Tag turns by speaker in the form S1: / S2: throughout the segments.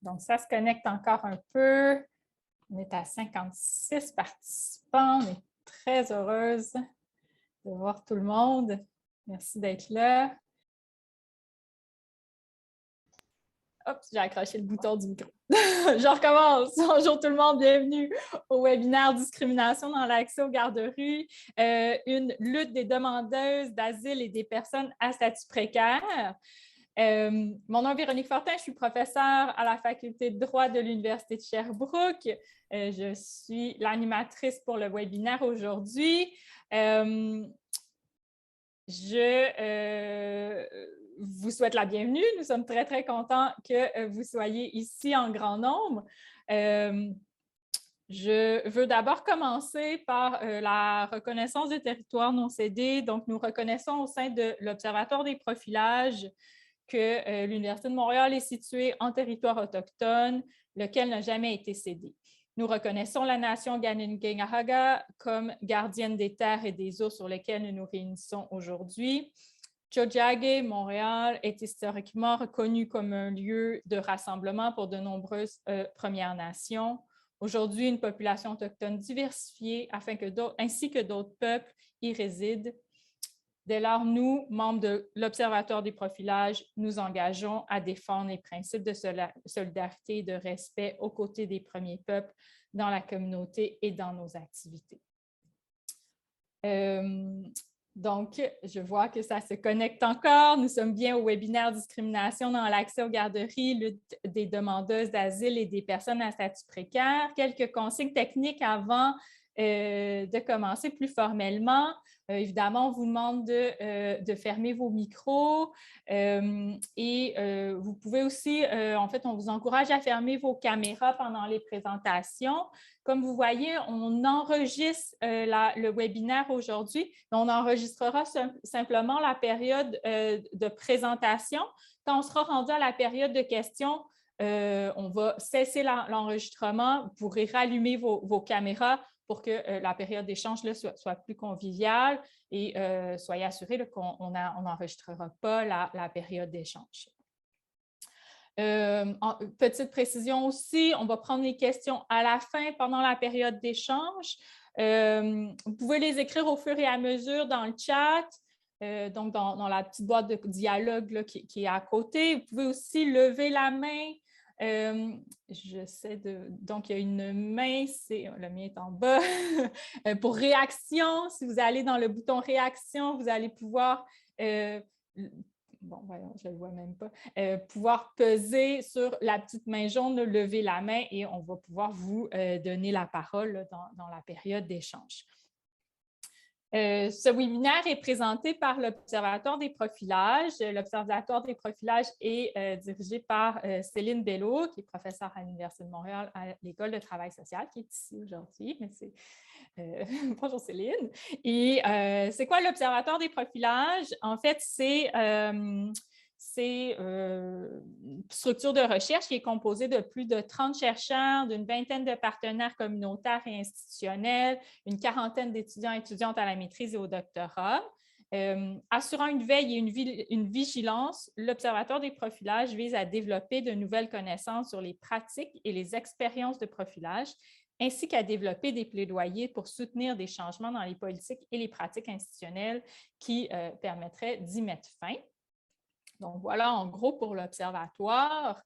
S1: Donc, ça se connecte encore un peu. On est à 56 participants. On est très heureuse de voir tout le monde. Merci d'être là. Hop, j'ai accroché le bouton du micro. Je recommence. Bonjour tout le monde, bienvenue au webinaire Discrimination dans l'accès aux garderies, une lutte des demandeuses d'asile et des personnes à statut précaire. Mon nom est Véronique Fortin, je suis professeure à la faculté de droit de l'Université de Sherbrooke. Je suis l'animatrice pour le webinaire aujourd'hui. Je vous souhaite la bienvenue. Nous sommes très, très contents que vous soyez ici en grand nombre. Je veux d'abord commencer par la reconnaissance des territoires non cédés. Donc, nous reconnaissons au sein de l'Observatoire des profilages que l'Université de Montréal est située en territoire autochtone, lequel n'a jamais été cédé. Nous reconnaissons la nation Kanien'kehá:ka comme gardienne des terres et des eaux sur lesquelles nous nous réunissons aujourd'hui. Tiohtià:ke, Montréal, est historiquement reconnu comme un lieu de rassemblement pour de nombreuses Premières Nations. Aujourd'hui, une population autochtone diversifiée ainsi que d'autres peuples y résident. Dès lors, nous, membres de l'Observatoire des profilages, nous engageons à défendre les principes de solidarité et de respect aux côtés des premiers peuples dans la communauté et dans nos activités. Donc, je vois que ça se connecte encore. Nous sommes bien au webinaire Discrimination dans l'accès aux garderies, lutte des demandeuses d'asile et des personnes à statut précaire. Quelques consignes techniques avant de commencer plus formellement. Évidemment, on vous demande de fermer vos micros et vous pouvez aussi, en fait, on vous encourage à fermer vos caméras pendant les présentations. Comme vous voyez, on enregistre le webinaire aujourd'hui. On enregistrera simplement la période de présentation. Quand on sera rendu à la période de questions, on va cesser l'enregistrement. Vous pourrez rallumer vos caméras pour que la période d'échange soit plus conviviale et soyez assurés qu'on n'enregistrera pas la période d'échange. Petite précision aussi, on va prendre les questions à la fin pendant la période d'échange. Vous pouvez les écrire au fur et à mesure dans le chat, donc dans la petite boîte de dialogue là, qui est à côté. Vous pouvez aussi lever la main. Donc, il y a une main, le mien est en bas, pour réaction. Si vous allez dans le bouton réaction, vous allez pouvoir, bon, voyons, je ne le vois même pas, pouvoir peser sur la petite main jaune, lever la main et on va pouvoir vous donner la parole là, dans la période d'échange. Ce webinaire est présenté par l'Observatoire des profilages. L'Observatoire des profilages est dirigé par Céline Bello, qui est professeure à l'Université de Montréal à l'École de travail social, qui est ici aujourd'hui. Bonjour Céline. Et c'est quoi l'Observatoire des profilages? En fait, c'est une structure de recherche qui est composée de plus de 30 chercheurs, d'une vingtaine de partenaires communautaires et institutionnels, une quarantaine d'étudiants et étudiantes à la maîtrise et au doctorat. Assurant une veille et une vigilance, l'Observatoire des profilages vise à développer de nouvelles connaissances sur les pratiques et les expériences de profilage, ainsi qu'à développer des plaidoyers pour soutenir des changements dans les politiques et les pratiques institutionnelles qui permettraient d'y mettre fin. Donc, voilà en gros pour l'Observatoire.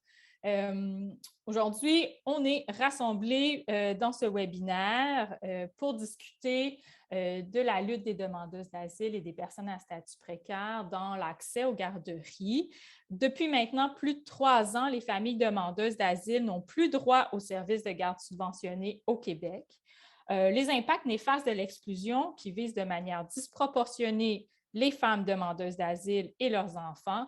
S1: Aujourd'hui, on est rassemblés dans ce webinaire pour discuter de la lutte des demandeuses d'asile et des personnes à statut précaire dans l'accès aux garderies. Depuis maintenant plus de 3 ans, les familles demandeuses d'asile n'ont plus droit aux services de garde subventionnés au Québec. Les impacts néfastes de l'exclusion qui visent de manière disproportionnée les femmes demandeuses d'asile et leurs enfants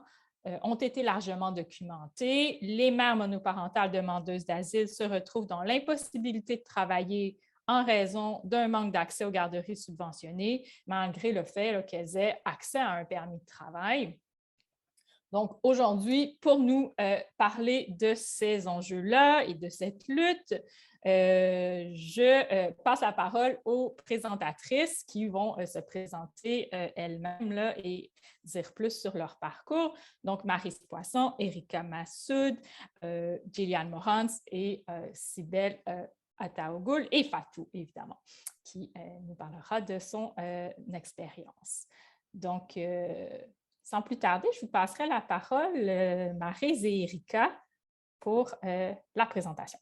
S1: ont été largement documentés. Les mères monoparentales demandeuses d'asile se retrouvent dans l'impossibilité de travailler en raison d'un manque d'accès aux garderies subventionnées, malgré le fait qu'elles aient accès à un permis de travail. Donc, aujourd'hui, pour nous parler de ces enjeux-là et de cette lutte, je passe la parole aux présentatrices qui vont se présenter elles-mêmes là, et dire plus sur leur parcours. Donc, Maryse Poisson, Erika Massoud, Gillian Morans et Cybèle Ataogoul et Fatou, évidemment, qui nous parlera de son expérience. Donc, sans plus tarder, je vous passerai la parole, Maryse et Erika, pour la présentation.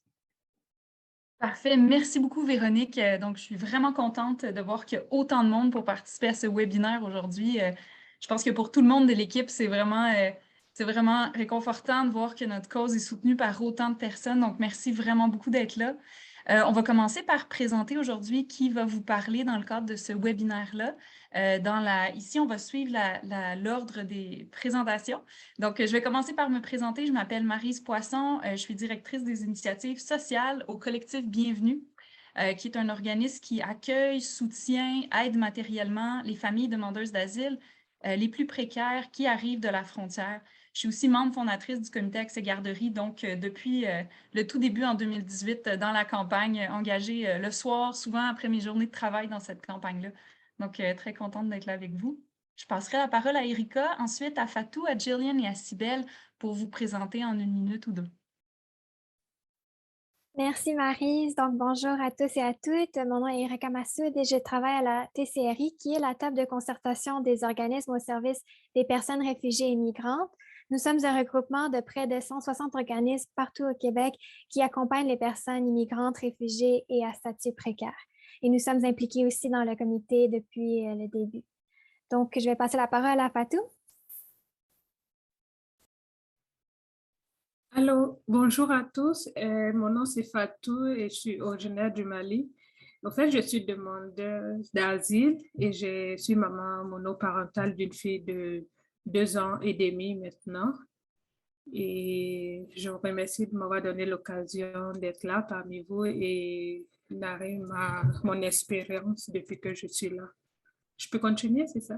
S2: Parfait. Merci beaucoup, Véronique. Donc, je suis vraiment contente de voir qu'il y a autant de monde pour participer à ce webinaire aujourd'hui. Je pense que pour tout le monde de l'équipe, c'est vraiment réconfortant de voir que notre cause est soutenue par autant de personnes. Donc, merci vraiment beaucoup d'être là. On va commencer par présenter aujourd'hui qui va vous parler dans le cadre de ce webinaire-là. Ici, on va suivre l'ordre des présentations. Donc, je vais commencer par me présenter. Je m'appelle Maryse Poisson. Je suis directrice des initiatives sociales au collectif Bienvenue, qui est un organisme qui accueille, soutient, aide matériellement les familles demandeuses d'asile les plus précaires qui arrivent de la frontière. Je suis aussi membre fondatrice du comité Accès Garderie, donc depuis le tout début en 2018 dans la campagne, engagée le soir, souvent après mes journées de travail dans cette campagne-là. Donc, très contente d'être là avec vous. Je passerai la parole à Erika, ensuite à Fatou, à Gillian et à Cybèle pour vous présenter en 1 minute ou 2.
S3: Merci Maryse. Donc, bonjour à tous et à toutes. Mon nom est Erika Massoud et je travaille à la TCRI, qui est la table de concertation des organismes au service des personnes réfugiées et migrantes. Nous sommes un regroupement de près de 160 organismes partout au Québec qui accompagnent les personnes immigrantes, réfugiées et à statut précaire. Et nous sommes impliqués aussi dans le comité depuis le début. Donc, je vais passer la parole à Fatou.
S4: Allô, bonjour à tous. Mon nom c'est Fatou et je suis originaire du Mali. En fait, je suis demandeuse d'asile et je suis maman monoparentale d'une fille de 2 ans et demi maintenant. Et je vous remercie de m'avoir donné l'occasion d'être là parmi vous et narrer mon expérience depuis que je suis là. Je peux continuer, c'est ça?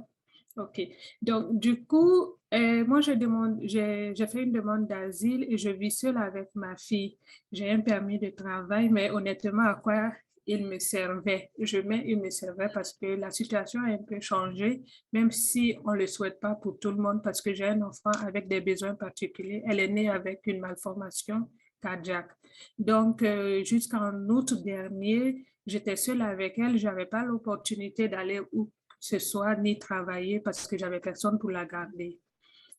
S4: OK. Donc, du coup, moi, j'ai fait une demande d'asile et je vis seule avec ma fille. J'ai un permis de travail, mais honnêtement, à quoi il me servait? Il me servait parce que la situation a un peu changé, même si on ne le souhaite pas pour tout le monde, parce que j'ai un enfant avec des besoins particuliers. Elle est née avec une malformation cardiaque. Donc, jusqu'en août dernier, j'étais seule avec elle. Je n'avais pas l'opportunité d'aller où ce soir ni travailler parce que j'avais personne pour la garder.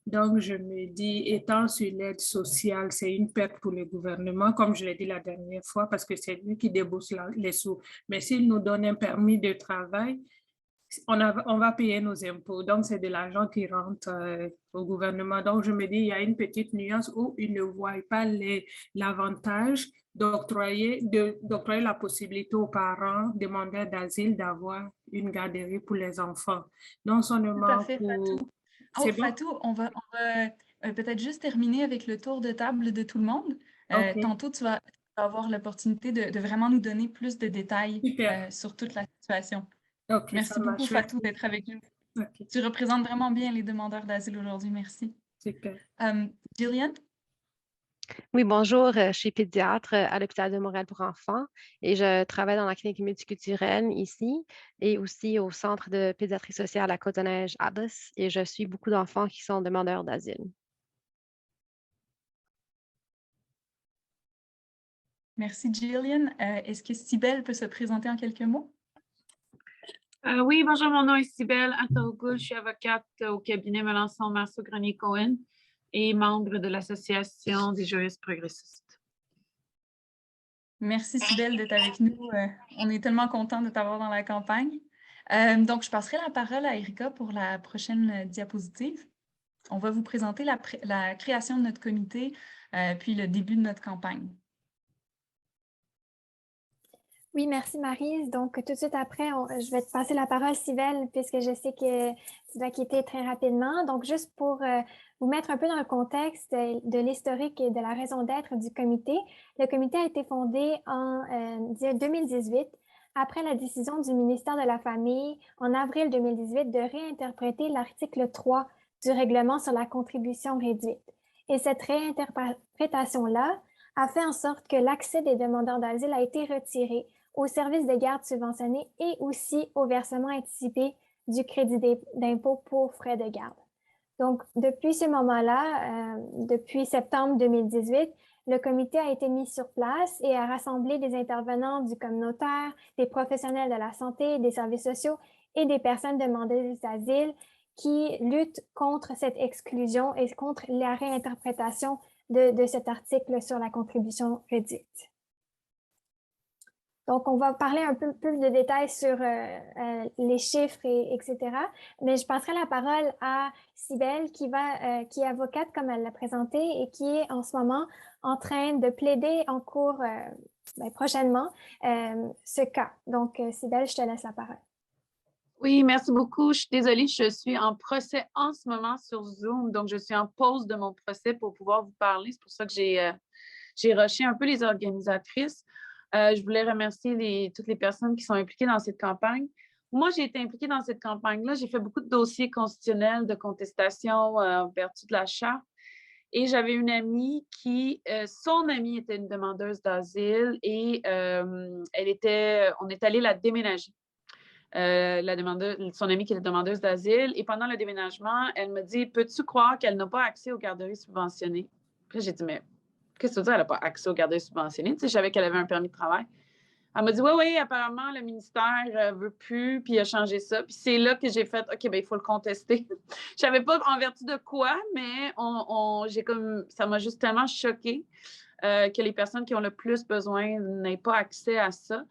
S4: Donc, je me dis, étant sur l'aide sociale, c'est une perte pour le gouvernement, comme je l'ai dit la dernière fois, parce que c'est lui qui débourse les sous. Mais s'il nous donne un permis de travail, on va payer nos impôts. Donc, c'est de l'argent qui rentre au gouvernement. Donc, je me dis, il y a une petite nuance où ils ne voient pas l'avantage d'octroyer la possibilité aux parents demandeurs d'asile d'avoir une garderie pour les enfants. Non seulement
S2: Parfait,
S4: pour...
S2: Fatou.
S4: C'est bon?
S2: Fatou, on va peut-être juste terminer avec le tour de table de tout le monde.
S4: OK.
S2: Tantôt, tu vas avoir l'opportunité de vraiment nous donner plus de détails
S4: Super.
S2: sur toute la situation.
S4: OK, ça
S2: Merci beaucoup,
S4: marche.
S2: Fatou, d'être avec nous.
S4: OK,
S2: Tu représentes vraiment bien les demandeurs d'asile aujourd'hui. Merci.
S4: super.
S2: Gillian?
S5: Oui, bonjour, je suis pédiatre à l'hôpital de Montréal pour enfants et je travaille dans la clinique multiculturelle ici et aussi au centre de pédiatrie sociale à Côte-des-Neiges Atlas et je suis beaucoup d'enfants qui sont demandeurs d'asile.
S2: Merci, Gillian. Est-ce que Cybèle peut se présenter en quelques mots?
S6: Oui, bonjour, mon nom est Cybèle Ataogoul, je suis avocate au cabinet Melançon Marceau Grenier Cohen et membre de l'Association des juristes progressistes.
S2: Merci, Cybèle, d'être avec nous. On est tellement contents de t'avoir dans la campagne. Donc, je passerai la parole à Erika pour la prochaine diapositive. On va vous présenter la création de notre comité, puis le début de notre campagne.
S3: Oui, merci Maryse. Donc, tout de suite après, je vais te passer la parole, Cybèle, puisque je sais que tu dois quitter très rapidement. Donc, juste pour vous mettre un peu dans le contexte de l'historique et de la raison d'être du comité, le comité a été fondé en 2018 après la décision du ministère de la Famille en avril 2018 de réinterpréter l'article 3 du règlement sur la contribution réduite. Et cette réinterprétation-là a fait en sorte que l'accès des demandeurs d'asile a été retiré aux services de garde subventionnés et aussi au versement anticipé du crédit d'impôt pour frais de garde. Donc, depuis ce moment-là, depuis septembre 2018, le comité a été mis sur place et a rassemblé des intervenants du communautaire, des professionnels de la santé, des services sociaux et des personnes demandeuses d'asile qui luttent contre cette exclusion et contre la réinterprétation de cet article sur la contribution réduite. Donc, on va parler un peu plus de détails sur les chiffres, etc. Mais je passerai la parole à Cybèle, qui est avocate, comme elle l'a présenté, et qui est en ce moment en train de plaider en cours prochainement ce cas. Donc, Cybèle, je te laisse la parole.
S6: Oui, merci beaucoup. Je suis désolée, je suis en procès en ce moment sur Zoom, donc je suis en pause de mon procès pour pouvoir vous parler. C'est pour ça que j'ai rushé un peu les organisatrices. Je voulais remercier toutes les personnes qui sont impliquées dans cette campagne. Moi, j'ai été impliquée dans cette campagne-là. J'ai fait beaucoup de dossiers constitutionnels de contestation en vertu de la charte. Et j'avais une amie son amie était une demandeuse d'asile et on est allé la déménager. Son amie qui est demandeuse d'asile. Et pendant le déménagement, elle me dit, peux-tu croire qu'elle n'a pas accès aux garderies subventionnées? Puis j'ai dit, mais qu'est-ce que tu veux dire, elle n'a pas accès aux garderies subventionnées? Tu sais, je savais qu'elle avait un permis de travail. Elle m'a dit, oui, apparemment, le ministère ne veut plus, puis il a changé ça. Puis c'est là que j'ai fait, OK, bien, il faut le contester. Je ne savais pas en vertu de quoi, mais ça m'a juste tellement choquée. Que les personnes qui ont le plus besoin n'aient pas accès à ça.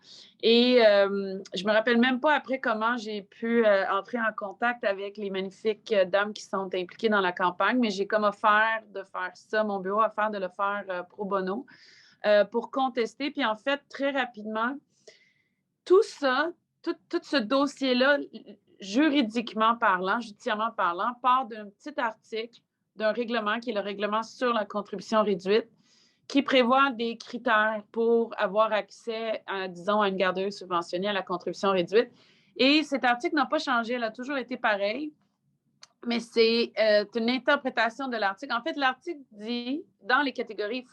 S6: Et je me rappelle même pas après comment j'ai pu entrer en contact avec les magnifiques dames qui sont impliquées dans la campagne, mais j'ai comme offert de faire ça, mon bureau a offert de le faire pro bono pour contester. Puis en fait, très rapidement, tout ça, tout ce dossier-là, juridiquement parlant, judiciairement parlant, part d'un petit article d'un règlement qui est le règlement sur la contribution réduite, qui prévoit des critères pour avoir accès, disons, à une garderie subventionnée à la contribution réduite. Et cet article n'a pas changé, elle a toujours été pareil, mais c'est une interprétation de l'article. En fait, l'article dit, dans les catégories,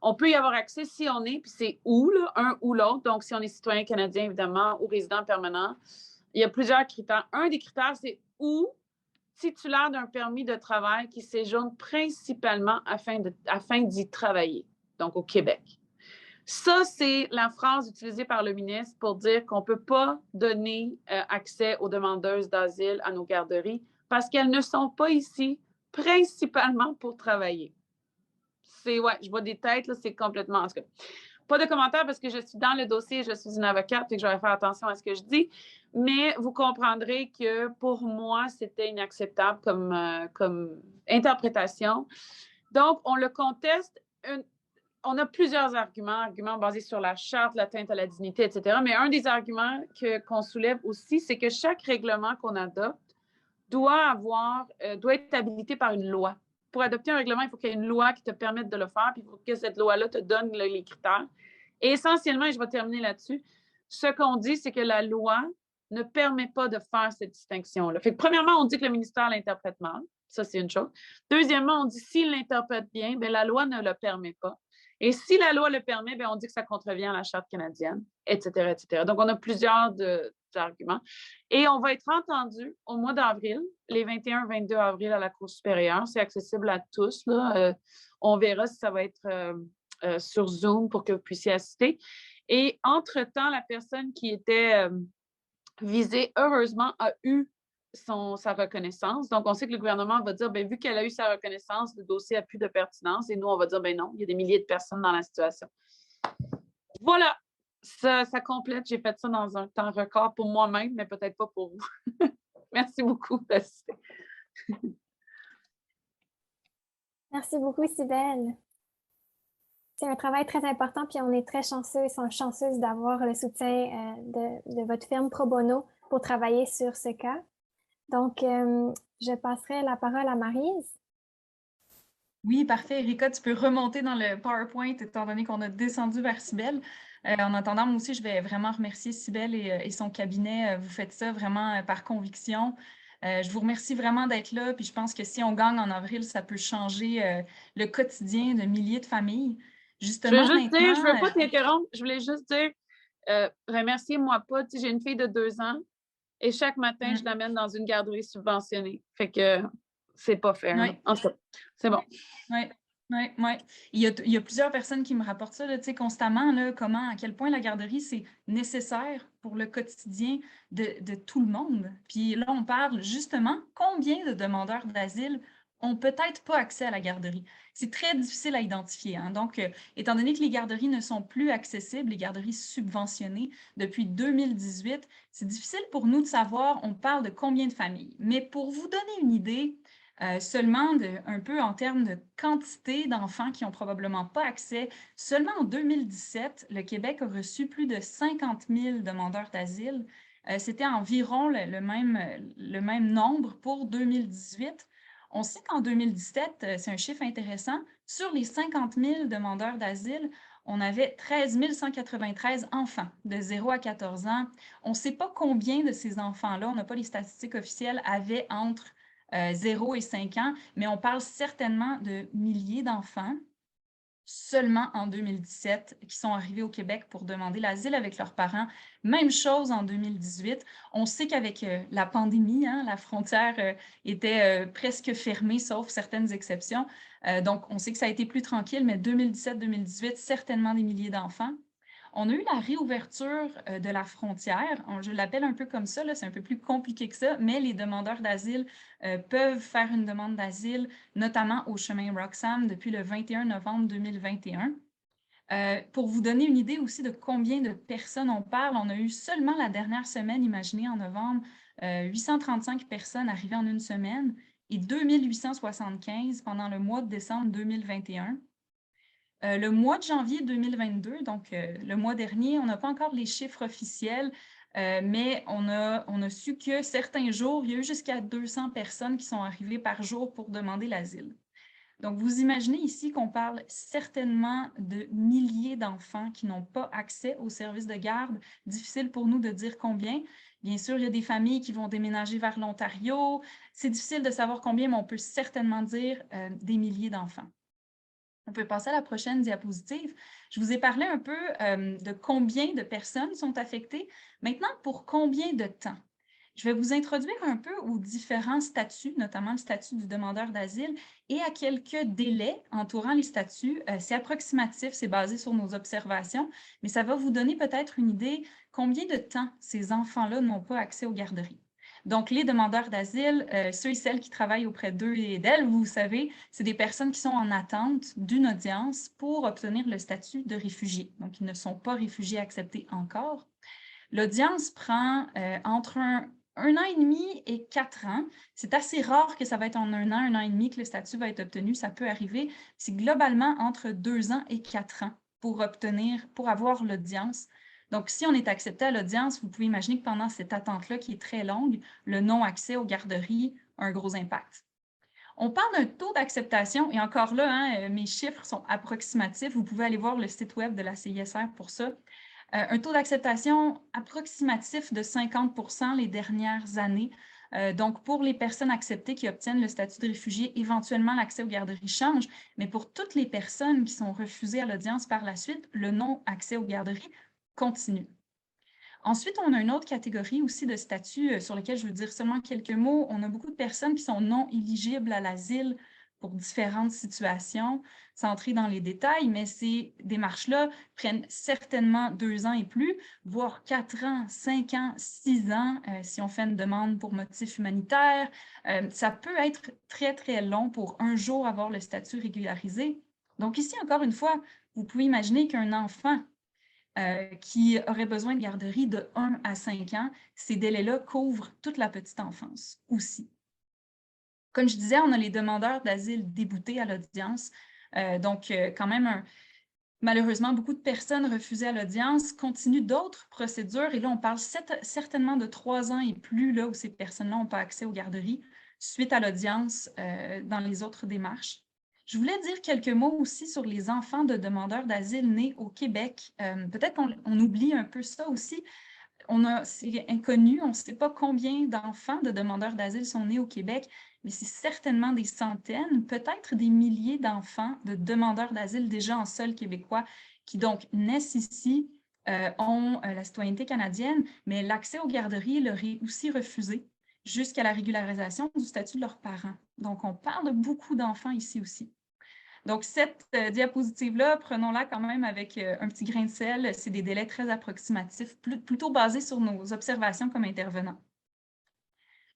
S6: on peut y avoir accès si on est, puis c'est où, là, un ou l'autre. Donc, si on est citoyen canadien, évidemment, ou résident permanent, il y a plusieurs critères. Un des critères, c'est où titulaire d'un permis de travail qui séjourne principalement afin d'y travailler, donc au Québec. Ça, c'est la phrase utilisée par le ministre pour dire qu'on ne peut pas donner accès aux demandeuses d'asile à nos garderies parce qu'elles ne sont pas ici principalement pour travailler. Je vois des têtes, là, c'est complètement... En tout cas, pas de commentaires parce que je suis dans le dossier, je suis une avocate et que je vais faire attention à ce que je dis. Mais vous comprendrez que pour moi, c'était inacceptable comme interprétation. Donc, on le conteste. On a plusieurs arguments basés sur la charte, l'atteinte à la dignité, etc. Mais un des arguments qu'on soulève aussi, c'est que chaque règlement qu'on adopte doit être habilité par une loi. Pour adopter un règlement, il faut qu'il y ait une loi qui te permette de le faire, puis il faut que cette loi-là te donne les critères. Et essentiellement, et je vais terminer là-dessus, ce qu'on dit, c'est que la loi ne permet pas de faire cette distinction-là. Fait que, premièrement, on dit que le ministère l'interprète mal. Ça, c'est une chose. Deuxièmement, on dit s'il l'interprète bien, bien, la loi ne le permet pas. Et si la loi le permet, bien, on dit que ça contrevient à la Charte canadienne, etc., etc. Donc, on a plusieurs arguments. Et on va être entendu au mois d'avril, les 21-22 avril à la Cour supérieure. C'est accessible à tous, là. On verra si ça va être sur Zoom pour que vous puissiez assister. Et entre-temps, la personne qui était visée, heureusement, a eu sa reconnaissance. Donc, on sait que le gouvernement va dire, bien, vu qu'elle a eu sa reconnaissance, le dossier n'a plus de pertinence. Et nous, on va dire, bien non, il y a des milliers de personnes dans la situation. Voilà, ça complète. J'ai fait ça dans un temps record pour moi-même, mais peut-être pas pour vous. Merci beaucoup d'assister.
S3: Merci beaucoup, Cybèle. C'est un travail très important, puis on est très chanceuses d'avoir le soutien de votre firme Pro Bono pour travailler sur ce cas. Donc, je passerai la parole à Maryse.
S2: Oui, parfait. Erika, tu peux remonter dans le PowerPoint étant donné qu'on a descendu vers Cybèle. En attendant, moi aussi, je vais vraiment remercier Cybèle et son cabinet. Vous faites ça vraiment par conviction. Je vous remercie vraiment d'être là, puis je pense que si on gagne en avril, ça peut changer le quotidien de milliers de familles.
S6: Je veux
S2: Justement,
S6: juste dire, je veux
S2: maintenant,
S6: pas t'interrompre, je voulais juste dire, remerciez-moi pas, tu sais, j'ai une fille de 2 ans et chaque matin, je l'amène dans une garderie subventionnée. Fait que c'est pas fair.
S2: oui.
S6: En tout cas, c'est bon.
S2: Oui, oui, oui. Il y a plusieurs personnes qui me rapportent ça, là, tu sais, constamment, là, à quel point la garderie, c'est nécessaire pour le quotidien de tout le monde. Puis là, on parle justement combien de demandeurs d'asile ont peut-être pas accès à la garderie. C'est très difficile à identifier, hein. Donc, étant donné que les garderies ne sont plus accessibles, les garderies subventionnées depuis 2018, c'est difficile pour nous de savoir, on parle de combien de familles. Mais pour vous donner une idée, seulement un peu en termes de quantité d'enfants qui n'ont probablement pas accès. Seulement en 2017, le Québec a reçu plus de 50 000 demandeurs d'asile. C'était environ le même nombre pour 2018. On sait qu'en 2017, c'est un chiffre intéressant, sur les 50 000 demandeurs d'asile, on avait 13 193 enfants de 0 à 14 ans. On ne sait pas combien de ces enfants-là, on n'a pas les statistiques officielles, avaient entre 0 et 5 ans, mais on parle certainement de milliers d'enfants seulement en 2017 qui sont arrivés au Québec pour demander l'asile avec leurs parents. Même chose en 2018. On sait qu'avec la pandémie, hein, la frontière était presque fermée, sauf certaines exceptions. Donc, on sait que ça a été plus tranquille, mais 2017-2018, certainement des milliers d'enfants. On a eu la réouverture de la frontière. Je l'appelle un peu comme ça, c'est un peu plus compliqué que ça, mais les demandeurs d'asile peuvent faire une demande d'asile, notamment au chemin Roxham, depuis le 21 novembre 2021. Pour vous donner une idée aussi de combien de personnes on parle, on a eu seulement la dernière semaine, imaginez en novembre, 835 personnes arrivées en une semaine et 2875 pendant le mois de décembre 2021. Le mois de janvier 2022, donc le mois dernier, on n'a pas encore les chiffres officiels, mais on a su que certains jours, il y a eu jusqu'à 200 personnes qui sont arrivées par jour pour demander l'asile. Donc, vous imaginez ici qu'on parle certainement de milliers d'enfants qui n'ont pas accès aux services de garde. Difficile pour nous de dire combien. Bien sûr, il y a des familles qui vont déménager vers l'Ontario. C'est difficile de savoir combien, mais on peut certainement dire des milliers d'enfants. On peut passer à la prochaine diapositive. Je vous ai parlé un peu de combien de personnes sont affectées. Maintenant, pour combien de temps? Je vais vous introduire un peu aux différents statuts, notamment le statut du demandeur d'asile, et à quelques délais entourant les statuts. C'est approximatif, c'est basé sur nos observations, mais ça va vous donner peut-être une idée combien de temps ces enfants-là n'ont pas accès aux garderies. Donc, les demandeurs d'asile, ceux et celles qui travaillent auprès d'eux et d'elles, vous savez, c'est des personnes qui sont en attente d'une audience pour obtenir le statut de réfugié. Donc, ils ne sont pas réfugiés acceptés encore. L'audience prend entre un an et demi et 4 ans. C'est assez rare que ça va être en un an et demi que le statut va être obtenu. Ça peut arriver. C'est globalement entre 2 ans et 4 ans pour avoir l'audience. Donc, si on est accepté à l'audience, vous pouvez imaginer que pendant cette attente-là, qui est très longue, le non-accès aux garderies a un gros impact. On parle d'un taux d'acceptation, et encore là, hein, mes chiffres sont approximatifs. Vous pouvez aller voir le site web de la CISR pour ça. Un taux d'acceptation approximatif de 50 % les dernières années. Donc, pour les personnes acceptées qui obtiennent le statut de réfugié, éventuellement, l'accès aux garderies change, mais pour toutes les personnes qui sont refusées à l'audience par la suite, le non-accès aux garderies continue. Ensuite, on a une autre catégorie aussi de statuts sur lequel je veux dire seulement quelques mots. On a beaucoup de personnes qui sont non éligibles à l'asile pour différentes situations, sans entrer dans les détails, mais ces démarches-là prennent certainement 2 ans et plus, voire 4 ans, 5 ans, 6 ans si on fait une demande pour motif humanitaire. Ça peut être très, très long pour un jour avoir le statut régularisé. Donc ici, encore une fois, vous pouvez imaginer qu'un enfant qui aurait besoin de garderie de 1 à 5 ans, ces délais-là couvrent toute la petite enfance aussi. Comme je disais, on a les demandeurs d'asile déboutés à l'audience. Donc, quand même, malheureusement, beaucoup de personnes refusées à l'audience continuent d'autres procédures. Et là, on parle certainement de 3 ans et plus, là où ces personnes-là n'ont pas accès aux garderies suite à l'audience dans les autres démarches. Je voulais dire quelques mots aussi sur les enfants de demandeurs d'asile nés au Québec. Peut-être qu'on oublie un peu ça aussi. c'est inconnu, on ne sait pas combien d'enfants de demandeurs d'asile sont nés au Québec, mais c'est certainement des centaines, peut-être des milliers d'enfants de demandeurs d'asile déjà en sol québécois qui donc naissent ici, ont la citoyenneté canadienne, mais l'accès aux garderies leur est aussi refusé jusqu'à la régularisation du statut de leurs parents. Donc, on parle de beaucoup d'enfants ici aussi. Donc, cette diapositive-là, prenons-la quand même avec un petit grain de sel. C'est des délais très approximatifs, plutôt basés sur nos observations comme intervenants.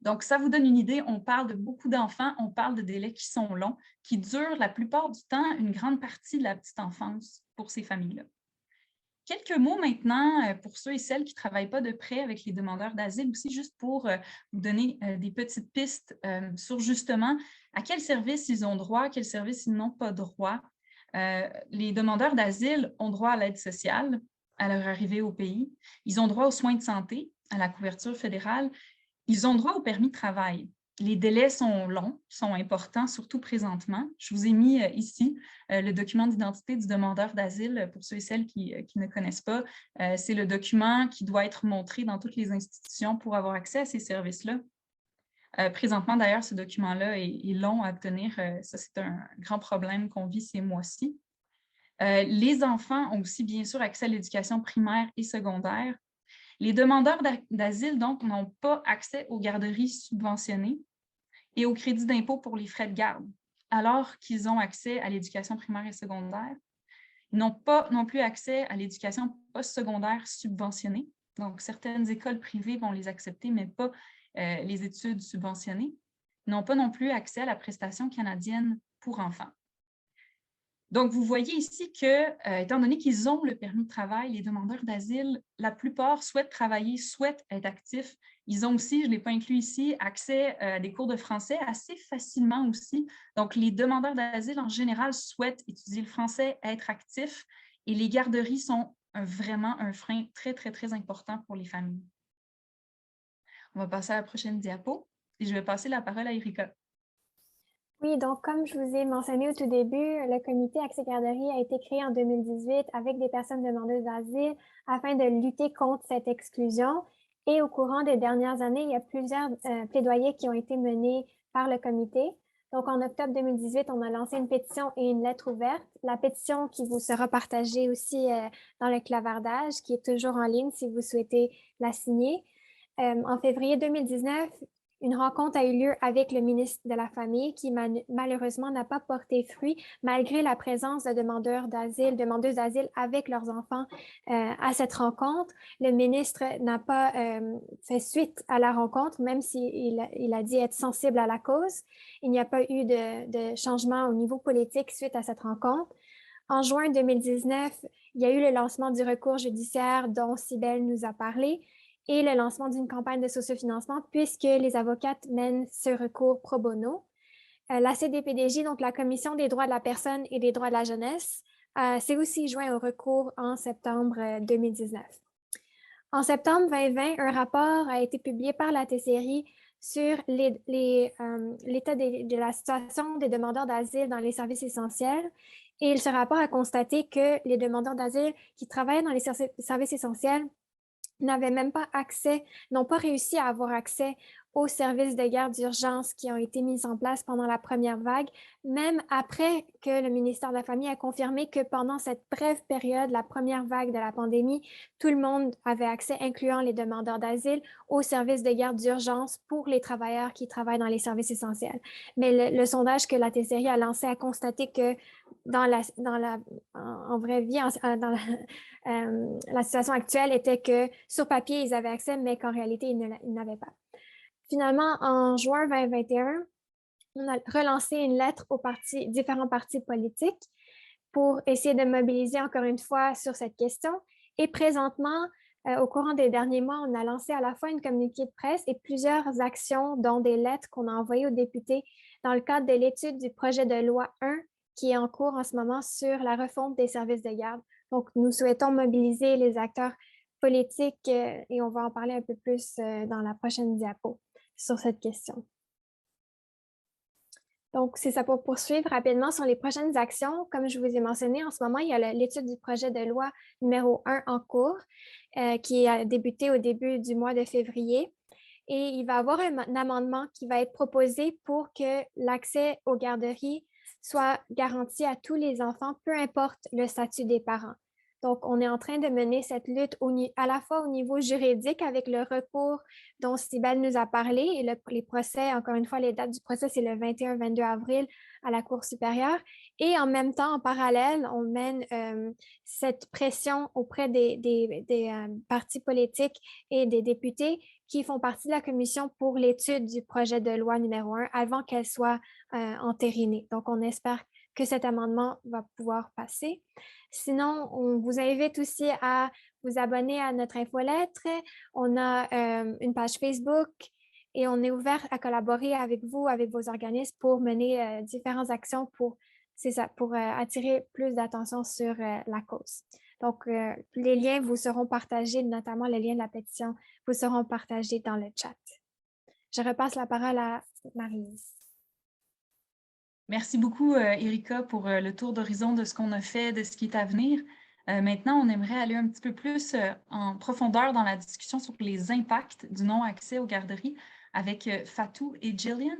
S2: Donc, ça vous donne une idée, on parle de beaucoup d'enfants, on parle de délais qui sont longs, qui durent la plupart du temps une grande partie de la petite enfance pour ces familles-là. Quelques mots maintenant pour ceux et celles qui ne travaillent pas de près avec les demandeurs d'asile, aussi juste pour vous donner des petites pistes sur justement à quels services ils ont droit, à quels services ils n'ont pas droit. Les demandeurs d'asile ont droit à l'aide sociale à leur arrivée au pays. Ils ont droit aux soins de santé, à la couverture fédérale. Ils ont droit au permis de travail. Les délais sont longs, sont importants, surtout présentement. Je vous ai mis ici le document d'identité du demandeur d'asile pour ceux et celles qui ne connaissent pas. C'est le document qui doit être montré dans toutes les institutions pour avoir accès à ces services-là. Présentement, d'ailleurs, ce document-là est long à obtenir. Ça, c'est un grand problème qu'on vit ces mois-ci. Les enfants ont aussi, bien sûr, accès à l'éducation primaire et secondaire. Les demandeurs d'asile, donc, n'ont pas accès aux garderies subventionnées et au crédit d'impôt pour les frais de garde, alors qu'ils ont accès à l'éducation primaire et secondaire. Ils n'ont pas non plus accès à l'éducation postsecondaire subventionnée. Donc, certaines écoles privées vont les accepter, mais pas les études subventionnées. Ils n'ont pas non plus accès à la prestation canadienne pour enfants. Donc, vous voyez ici que, étant donné qu'ils ont le permis de travail, les demandeurs d'asile, la plupart souhaitent travailler, souhaitent être actifs. Ils ont aussi, je ne l'ai pas inclus ici, accès à des cours de français assez facilement aussi. Donc, les demandeurs d'asile, en général, souhaitent étudier le français, être actifs, et les garderies sont vraiment un frein très, très, très important pour les familles. On va passer à la prochaine diapo, et je vais passer la parole à Erika.
S3: Oui, donc comme je vous ai mentionné au tout début, le comité Accès Garderie a été créé en 2018 avec des personnes demandeuses d'asile afin de lutter contre cette exclusion. Et au courant des dernières années, il y a plusieurs plaidoyers qui ont été menés par le comité. Donc, en octobre 2018, on a lancé une pétition et une lettre ouverte. La pétition qui vous sera partagée aussi dans le clavardage, qui est toujours en ligne si vous souhaitez la signer. En février 2019, une rencontre a eu lieu avec le ministre de la Famille qui malheureusement n'a pas porté fruit malgré la présence de demandeuses d'asile avec leurs enfants à cette rencontre. Le ministre n'a pas fait suite à la rencontre, même s'il a dit être sensible à la cause. Il n'y a pas eu de changement au niveau politique suite à cette rencontre. En juin 2019, il y a eu le lancement du recours judiciaire dont Cybèle nous a parlé et le lancement d'une campagne de sociofinancement puisque les avocates mènent ce recours pro bono. La CDPDJ, donc la Commission des droits de la personne et des droits de la jeunesse, s'est aussi joint au recours en septembre 2019. En septembre 2020, un rapport a été publié par la TCRI sur l'état de la situation des demandeurs d'asile dans les services essentiels. Et ce rapport a constaté que les demandeurs d'asile qui travaillaient dans les services essentiels n'avaient même pas accès, n'ont pas réussi à avoir accès aux services de garde d'urgence qui ont été mis en place pendant la première vague, même après que le ministère de la Famille a confirmé que pendant cette brève période, la première vague de la pandémie, tout le monde avait accès, incluant les demandeurs d'asile, aux services de garde d'urgence pour les travailleurs qui travaillent dans les services essentiels. Mais le sondage que la TCRI a lancé a constaté que en vraie vie, la situation actuelle était que sur papier, ils avaient accès, mais qu'en réalité, ils n'avaient pas. Finalement, en juin 2021, on a relancé une lettre aux différents partis politiques pour essayer de mobiliser encore une fois sur cette question. Et présentement, au courant des derniers mois, on a lancé à la fois une communiqué de presse et plusieurs actions, dont des lettres qu'on a envoyées aux députés dans le cadre de l'étude du projet de loi 1 qui est en cours en ce moment sur la refonte des services de garde. Donc, nous souhaitons mobiliser les acteurs politiques et on va en parler un peu plus dans la prochaine diapo sur cette question. Donc, c'est ça pour poursuivre rapidement sur les prochaines actions. Comme je vous ai mentionné, en ce moment, il y a l'étude du projet de loi numéro 1 en cours qui a débuté au début du mois de février. Et il va y avoir un amendement qui va être proposé pour que l'accès aux garderies soit garanti à tous les enfants, peu importe le statut des parents. Donc, on est en train de mener cette lutte à la fois au niveau juridique avec le recours dont Cybèle nous a parlé et les procès, encore une fois, les dates du procès, c'est le 21-22 avril à la Cour supérieure. Et en même temps, en parallèle, on mène cette pression auprès des partis politiques et des députés qui font partie de la commission pour l'étude du projet de loi numéro 1 avant qu'elle soit entérinée. Donc, on espère que cet amendement va pouvoir passer. Sinon, on vous invite aussi à vous abonner à notre infolettre. On a une page Facebook et on est ouvert à collaborer avec vous, avec vos organismes pour mener différentes actions pour attirer plus d'attention sur la cause. Donc, les liens vous seront partagés, notamment les liens de la pétition, vous seront partagés dans le chat. Je repasse la parole à Marie-Lise.
S2: Merci beaucoup, Erika, pour le tour d'horizon de ce qu'on a fait, de ce qui est à venir. Maintenant, on aimerait aller un petit peu plus en profondeur dans la discussion sur les impacts du non-accès aux garderies avec Fatou et Jillian.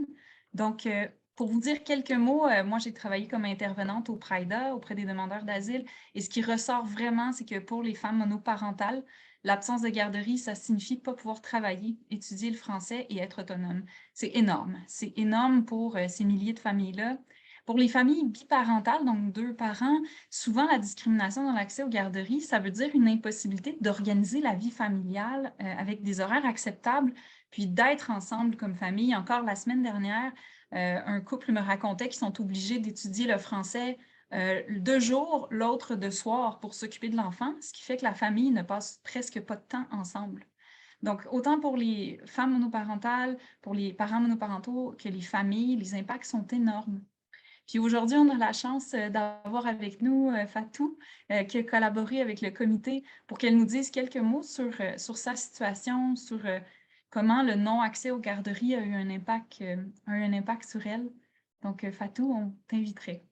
S2: Donc, pour vous dire quelques mots, moi, j'ai travaillé comme intervenante au PRIDA, auprès des demandeurs d'asile, et ce qui ressort vraiment, c'est que pour les femmes monoparentales, l'absence de garderie, ça signifie ne pas pouvoir travailler, étudier le français et être autonome. C'est énorme. C'est énorme pour ces milliers de familles-là. Pour les familles biparentales, donc 2 parents, souvent la discrimination dans l'accès aux garderies, ça veut dire une impossibilité d'organiser la vie familiale avec des horaires acceptables, puis d'être ensemble comme famille. Encore la semaine dernière, un couple me racontait qu'ils sont obligés d'étudier le français de jour, l'autre de soir pour s'occuper de l'enfant, ce qui fait que la famille ne passe presque pas de temps ensemble. Donc, autant pour les femmes monoparentales, pour les parents monoparentaux que les familles, les impacts sont énormes. Puis aujourd'hui, on a la chance d'avoir avec nous Fatou, qui a collaboré avec le comité pour qu'elle nous dise quelques mots sur sa situation, sur comment le non-accès aux garderies a eu un impact sur elle. Donc, Fatou, on t'inviterait.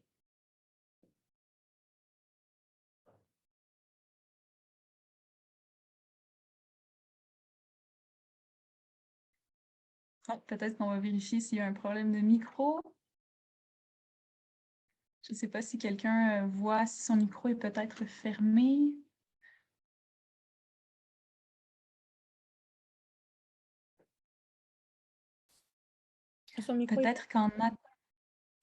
S2: Ah, peut-être qu'on va vérifier s'il y a un problème de micro. Je ne sais pas si quelqu'un voit si son micro est peut-être fermé. Peut-être qu'en attendant...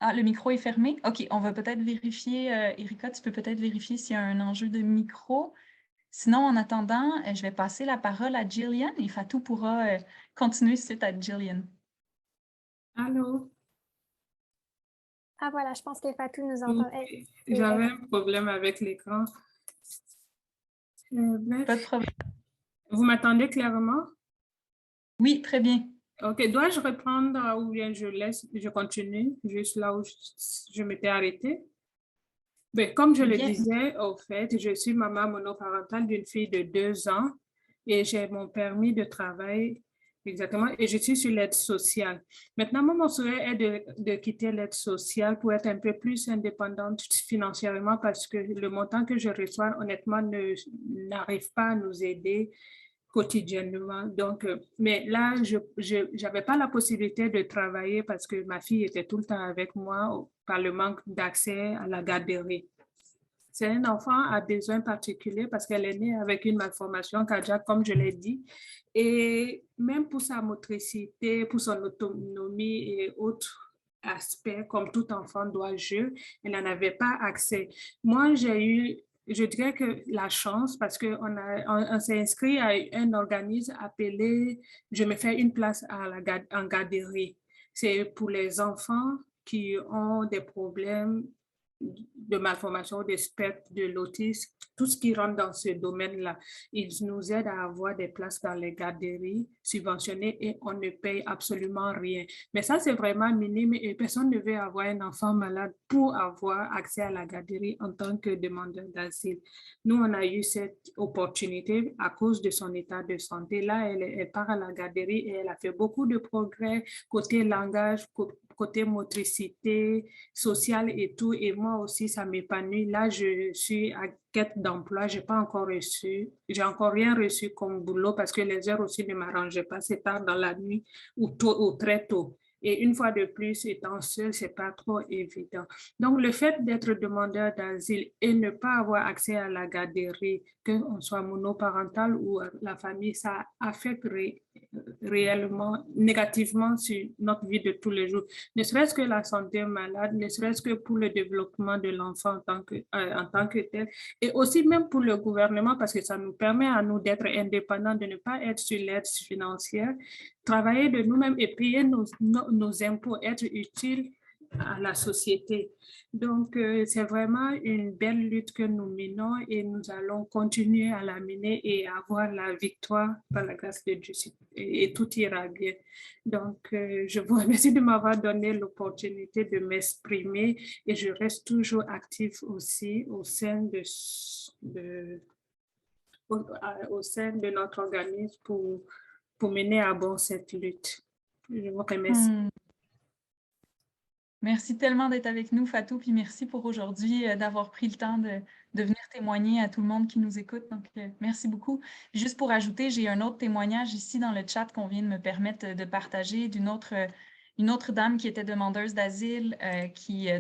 S2: Ah, le micro est fermé? OK, on va peut-être vérifier. Erika, tu peux peut-être vérifier s'il y a un enjeu de micro. Sinon, en attendant, je vais passer la parole à Jillian et Fatou pourra continuer suite à Jillian.
S4: Allô?
S3: Ah voilà, je pense que Fatou nous entend.
S4: J'avais un problème avec l'écran.
S2: Pas de problème.
S4: Vous m'entendez clairement?
S2: Oui, très bien.
S4: OK, dois-je reprendre ou bien je continue juste là où je m'étais arrêtée? Ben, comme je le disais, au fait, je suis maman monoparentale d'une fille de 2 ans et j'ai mon permis de travail exactement et je suis sur l'aide sociale. Maintenant, moi, mon souhait est de quitter l'aide sociale pour être un peu plus indépendante financièrement parce que le montant que je reçois, honnêtement, n'arrive pas à nous aider quotidiennement. Donc, mais là, je n'avais pas la possibilité de travailler parce que ma fille était tout le temps avec moi par le manque d'accès à la garderie. C'est un enfant à besoins particuliers parce qu'elle est née avec une malformation cardiaque, comme je l'ai dit. Et même pour sa motricité, pour son autonomie et autres aspects, comme tout enfant doit jouer, elle n'en avait pas accès. Moi, j'ai eu, je dirais que la chance, parce qu'on s'est inscrit à un organisme appelé « Je me fais une place en garderie ». C'est pour les enfants qui ont des problèmes de malformation, des spectres, de l'autisme, tout ce qui rentre dans ce domaine-là. Ils nous aident à avoir des places dans les garderies subventionnées et on ne paye absolument rien. Mais ça, c'est vraiment minime et personne ne veut avoir un enfant malade pour avoir accès à la garderie en tant que demandeur d'asile. Nous, on a eu cette opportunité à cause de son état de santé. Là, elle part à la garderie et elle a fait beaucoup de progrès côté langage, côté motricité sociale et tout. Et moi aussi, ça m'épanouit. Là, je suis à quête d'emploi. J'ai encore rien reçu comme boulot parce que les heures aussi ne m'arrangeaient pas. C'est tard dans la nuit ou tôt ou très tôt. Et une fois de plus, étant seule, c'est pas trop évident. Donc, le fait d'être demandeur d'asile et ne pas avoir accès à la garderie, qu'on soit monoparental ou la famille, ça affecte réellement, négativement sur notre vie de tous les jours. Ne serait-ce que la santé malade, ne serait-ce que pour le développement de l'enfant en tant que tel, et aussi même pour le gouvernement, parce que ça nous permet à nous d'être indépendants, de ne pas être sur l'aide financière, travailler de nous-mêmes et payer nos impôts, être utiles à la société. Donc, c'est vraiment une belle lutte que nous menons et nous allons continuer à la mener et avoir la victoire par la grâce de Dieu et tout ira bien. Donc, je vous remercie de m'avoir donné l'opportunité de m'exprimer et je reste toujours active aussi au sein de notre organisme pour mener à bon cette lutte. Je vous remercie.
S2: Merci tellement d'être avec nous, Fatou, puis merci pour aujourd'hui d'avoir pris le temps de venir témoigner à tout le monde qui nous écoute. Donc, merci beaucoup. Juste pour ajouter, j'ai un autre témoignage ici dans le chat qu'on vient de me permettre de partager d'une une autre dame qui était demandeuse d'asile,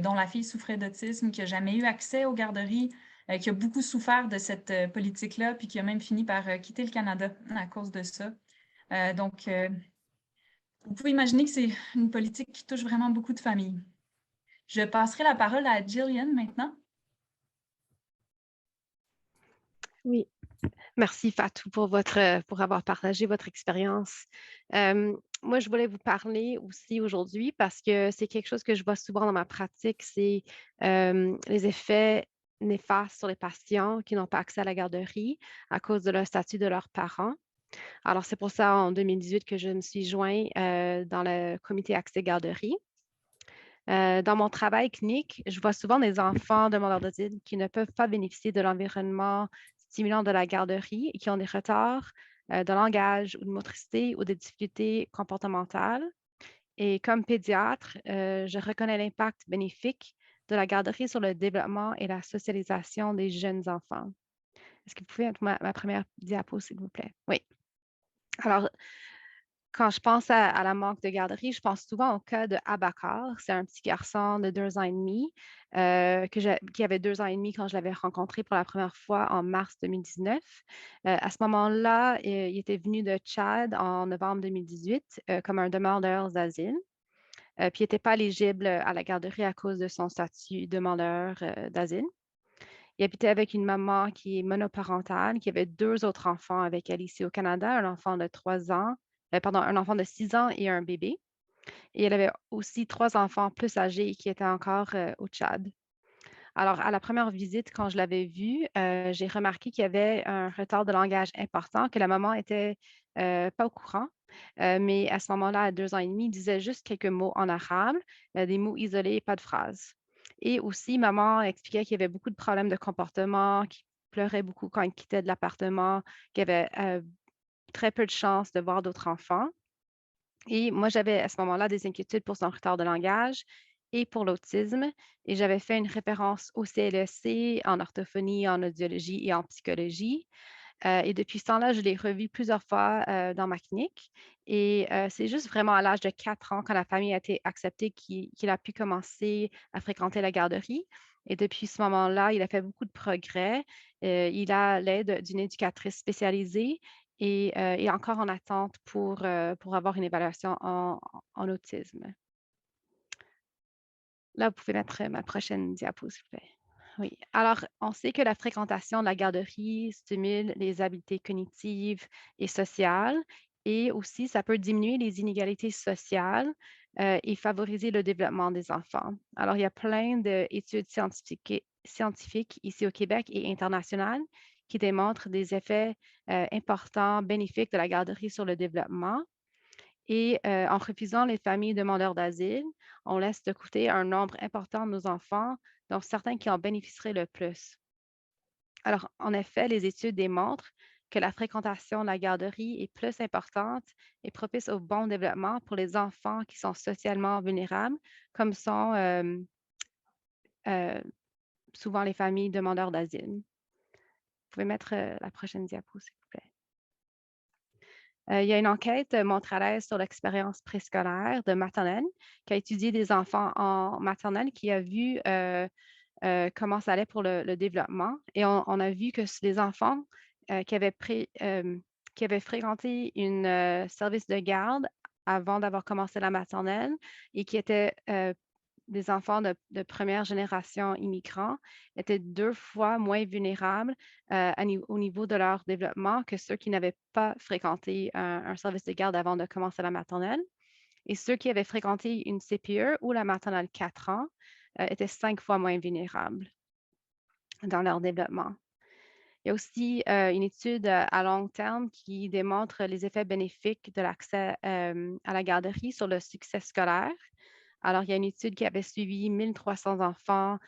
S2: dont la fille souffrait d'autisme, qui n'a jamais eu accès aux garderies, qui a beaucoup souffert de cette politique-là, puis qui a même fini par quitter le Canada à cause de ça. Donc, vous pouvez imaginer que c'est une politique qui touche vraiment beaucoup de familles. Je passerai la parole à Jillian maintenant.
S5: Oui, merci Fatou pour avoir partagé votre expérience. Moi, je voulais vous parler aussi aujourd'hui parce que c'est quelque chose que je vois souvent dans ma pratique, c'est les effets néfastes sur les patients qui n'ont pas accès à la garderie à cause de leur statut de leurs parents. Alors, c'est pour ça, en 2018, que je me suis jointe dans le comité Accès Garderie. Dans mon travail clinique, je vois souvent des enfants demandeurs d'asile qui ne peuvent pas bénéficier de l'environnement stimulant de la garderie et qui ont des retards de langage ou de motricité ou des difficultés comportementales. Et comme pédiatre, je reconnais l'impact bénéfique de la garderie sur le développement et la socialisation des jeunes enfants. Est-ce que vous pouvez mettre ma première diapo, s'il vous plaît? Oui. Alors, quand je pense à la manque de garderie, je pense souvent au cas de Abakar. C'est un petit garçon de 2 ans et demi qui avait 2 ans et demi quand je l'avais rencontré pour la première fois en mars 2019. À ce moment-là, il était venu de Tchad en novembre 2018 comme un demandeur d'asile. Puis il n'était pas éligible à la garderie à cause de son statut demandeur d'asile. Il habitait avec une maman qui est monoparentale, qui avait 2 autres enfants avec elle ici au Canada, un enfant de 6 ans et un bébé. Et elle avait aussi 3 enfants plus âgés qui étaient encore au Tchad. Alors, à la première visite, quand je l'avais vu, j'ai remarqué qu'il y avait un retard de langage important, que la maman était pas au courant. Mais à ce moment-là, à 2 ans et demi, il disait juste quelques mots en arabe, des mots isolés, pas de phrases. Et aussi, maman expliquait qu'il y avait beaucoup de problèmes de comportement, qu'il pleurait beaucoup quand il quittait de l'appartement, qu'il y avait très peu de chances de voir d'autres enfants. Et moi, j'avais à ce moment-là des inquiétudes pour son retard de langage et pour l'autisme. Et j'avais fait une référence au CLSC en orthophonie, en audiologie et en psychologie. Et depuis ce temps-là, je l'ai revu plusieurs fois dans ma clinique. Et c'est juste vraiment à l'âge de 4 ans, quand la famille a été acceptée, qu'il a pu commencer à fréquenter la garderie. Et depuis ce moment-là, il a fait beaucoup de progrès. Il a l'aide d'une éducatrice spécialisée et est encore en attente pour avoir une évaluation en autisme. Là, vous pouvez mettre ma prochaine diapo, s'il vous plaît. Oui. Alors, on sait que la fréquentation de la garderie stimule les habiletés cognitives et sociales et aussi, ça peut diminuer les inégalités sociales et favoriser le développement des enfants. Alors, il y a plein d'études scientifiques ici au Québec et internationales qui démontrent des effets importants, bénéfiques de la garderie sur le développement. Et en refusant les familles demandeurs d'asile, on laisse de côté un nombre important de nos enfants, dont certains qui en bénéficieraient le plus. Alors, en effet, les études démontrent que la fréquentation de la garderie est plus importante et propice au bon développement pour les enfants qui sont socialement vulnérables, comme sont souvent les familles demandeurs d'asile. Vous pouvez mettre la prochaine diapo, s'il vous plaît. Il y a une enquête montréalaise sur l'expérience préscolaire de maternelle qui a étudié des enfants en maternelle qui a vu comment ça allait pour le développement. Et on a vu que les enfants qui avaient fréquenté un service de garde avant d'avoir commencé la maternelle et qui étaient des enfants de première génération immigrants étaient 2 fois moins vulnérables au niveau de leur développement que ceux qui n'avaient pas fréquenté un service de garde avant de commencer la maternelle. Et ceux qui avaient fréquenté une CPE ou la maternelle 4 ans étaient 5 fois moins vulnérables dans leur développement. Il y a aussi une étude à long terme qui démontre les effets bénéfiques de l'accès à la garderie sur le succès scolaire. Alors, il y a une étude qui avait suivi 1300 enfants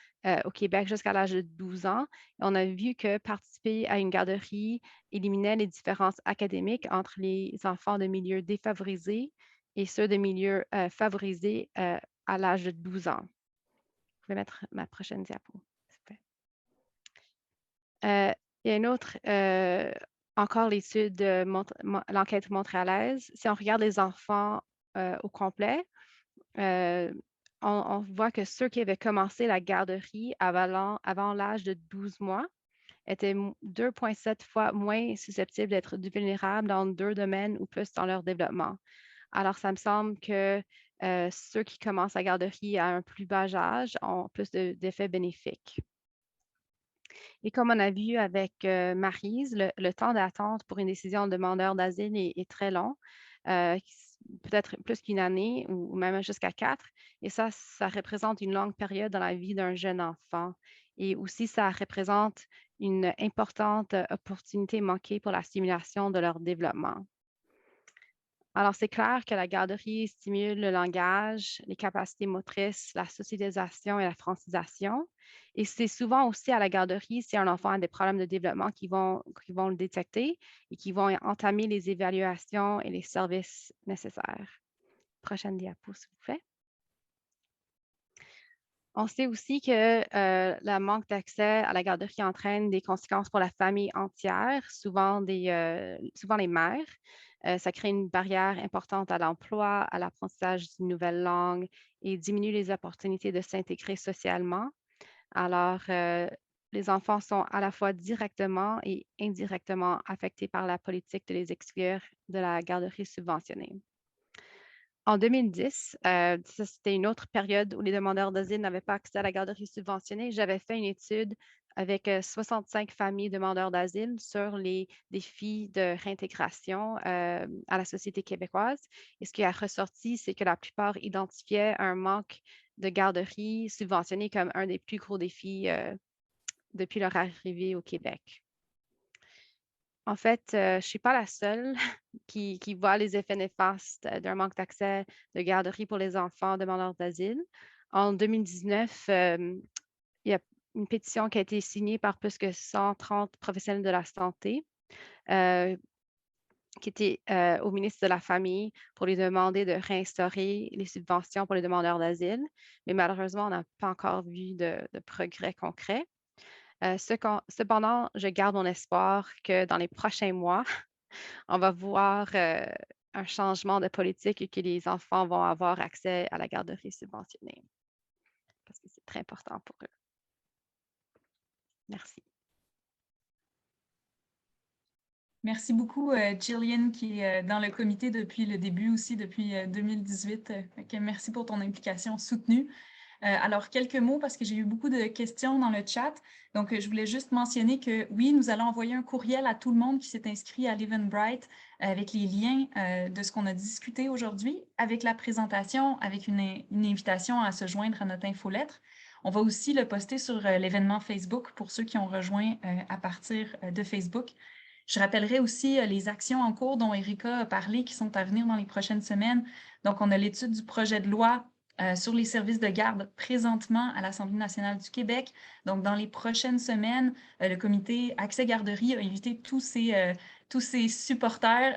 S5: au Québec jusqu'à l'âge de 12 ans. Et on a vu que participer à une garderie éliminait les différences académiques entre les enfants de milieux défavorisés et ceux de milieux favorisés à l'âge de 12 ans. Je vais mettre ma prochaine diapo, s'il vous plaît. Il y a une autre, encore l'étude de l'enquête montréalaise. Si on regarde les enfants au complet, on voit que ceux qui avaient commencé la garderie avant l'âge de 12 mois étaient 2,7 fois moins susceptibles d'être vulnérables dans 2 domaines ou plus dans leur développement. Alors, ça me semble que ceux qui commencent la garderie à un plus bas âge ont plus d'effets bénéfiques. Et comme on a vu avec Maryse, le temps d'attente pour une décision de demandeur d'asile est très long, peut-être plus qu'une année ou même jusqu'à 4. Et ça représente une longue période dans la vie d'un jeune enfant. Et aussi, ça représente une importante opportunité manquée pour la stimulation de leur développement. Alors, c'est clair que la garderie stimule le langage, les capacités motrices, la socialisation et la francisation. Et c'est souvent aussi à la garderie, si un enfant a des problèmes de développement, qui vont le détecter et qui vont entamer les évaluations et les services nécessaires. Prochaine diapo, s'il vous plaît. On sait aussi que le manque d'accès à la garderie entraîne des conséquences pour la famille entière, souvent les mères. Ça crée une barrière importante à l'emploi, à l'apprentissage d'une nouvelle langue et diminue les opportunités de s'intégrer socialement. Alors, les enfants sont à la fois directement et indirectement affectés par la politique de les exclure de la garderie subventionnée. En 2010, ça, c'était une autre période où les demandeurs d'asile n'avaient pas accès à la garderie subventionnée. J'avais fait une étude avec 65 familles demandeurs d'asile sur les défis de réintégration à la société québécoise. Et ce qui a ressorti, c'est que la plupart identifiaient un manque de garderie subventionnée comme un des plus gros défis depuis leur arrivée au Québec. En fait, je ne suis pas la seule qui voit les effets néfastes d'un manque d'accès de garderie pour les enfants demandeurs d'asile. En 2019, il y a une pétition qui a été signée par plus que 130 professionnels de la santé qui étaient au ministre de la Famille pour lui demander de réinstaurer les subventions pour les demandeurs d'asile. Mais malheureusement, on n'a pas encore vu de progrès concret. Cependant, je garde mon espoir que dans les prochains mois, on va voir un changement de politique et que les enfants vont avoir accès à la garderie subventionnée. Parce que c'est très important pour eux. Merci.
S2: Merci beaucoup, Jillian, qui est dans le comité depuis le début aussi, depuis 2018. Merci pour ton implication soutenue. Alors, quelques mots parce que j'ai eu beaucoup de questions dans le chat. Donc, je voulais juste mentionner que oui, nous allons envoyer un courriel à tout le monde qui s'est inscrit à Live and Bright avec les liens de ce qu'on a discuté aujourd'hui, avec la présentation, avec une invitation à se joindre à notre infolettre. On va aussi le poster sur l'événement Facebook pour ceux qui ont rejoint à partir de Facebook. Je rappellerai aussi les actions en cours dont Erika a parlé qui sont à venir dans les prochaines semaines. Donc, on a l'étude du projet de loi sur les services de garde présentement à l'Assemblée nationale du Québec. Donc, dans les prochaines semaines, le comité Accès Garderie a invité tous ses supporters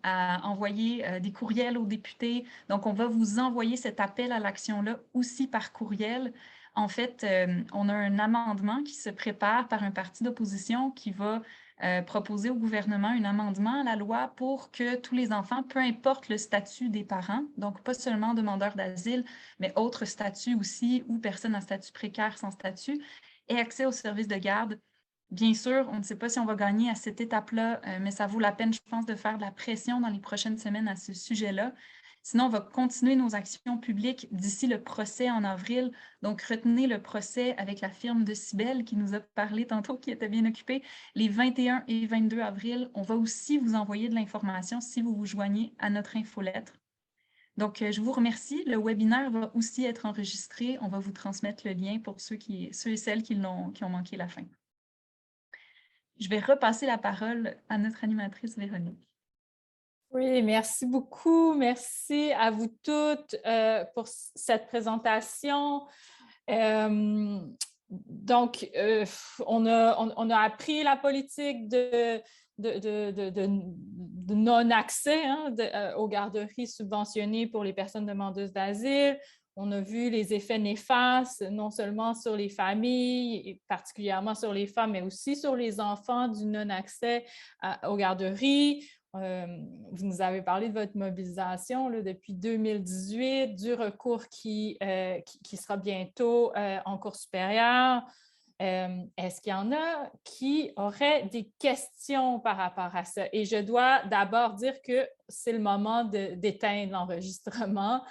S2: à envoyer des courriels aux députés. Donc, on va vous envoyer cet appel à l'action-là aussi par courriel. En fait, on a un amendement qui se prépare par un parti d'opposition qui va proposer au gouvernement un amendement à la loi pour que tous les enfants, peu importe le statut des parents, donc pas seulement demandeurs d'asile, mais autres statuts aussi ou personnes à statut précaire sans statut, aient accès aux services de garde. Bien sûr, on ne sait pas si on va gagner à cette étape-là, mais ça vaut la peine, je pense, de faire de la pression dans les prochaines semaines à ce sujet-là. Sinon, on va continuer nos actions publiques d'ici le procès en avril. Donc, retenez le procès avec la firme de Cybelle qui nous a parlé tantôt, qui était bien occupée, les 21 et 22 avril. On va aussi vous envoyer de l'information si vous vous joignez à notre infolettre. Donc, je vous remercie. Le webinaire va aussi être enregistré. On va vous transmettre le lien pour ceux et celles qui ont manqué la fin. Je vais repasser la parole à notre animatrice Véronique.
S1: Oui, merci beaucoup. Merci à vous toutes pour cette présentation. Donc, on a appris la politique de non-accès aux garderies subventionnées pour les personnes demandeuses d'asile. On a vu les effets néfastes, non seulement sur les familles, et particulièrement sur les femmes, mais aussi sur les enfants du non-accès aux garderies. Vous nous avez parlé de votre mobilisation là, depuis 2018, du recours qui sera bientôt en cours supérieur. Est-ce qu'il y en a qui auraient des questions par rapport à ça? Et je dois d'abord dire que c'est le moment d'éteindre l'enregistrement.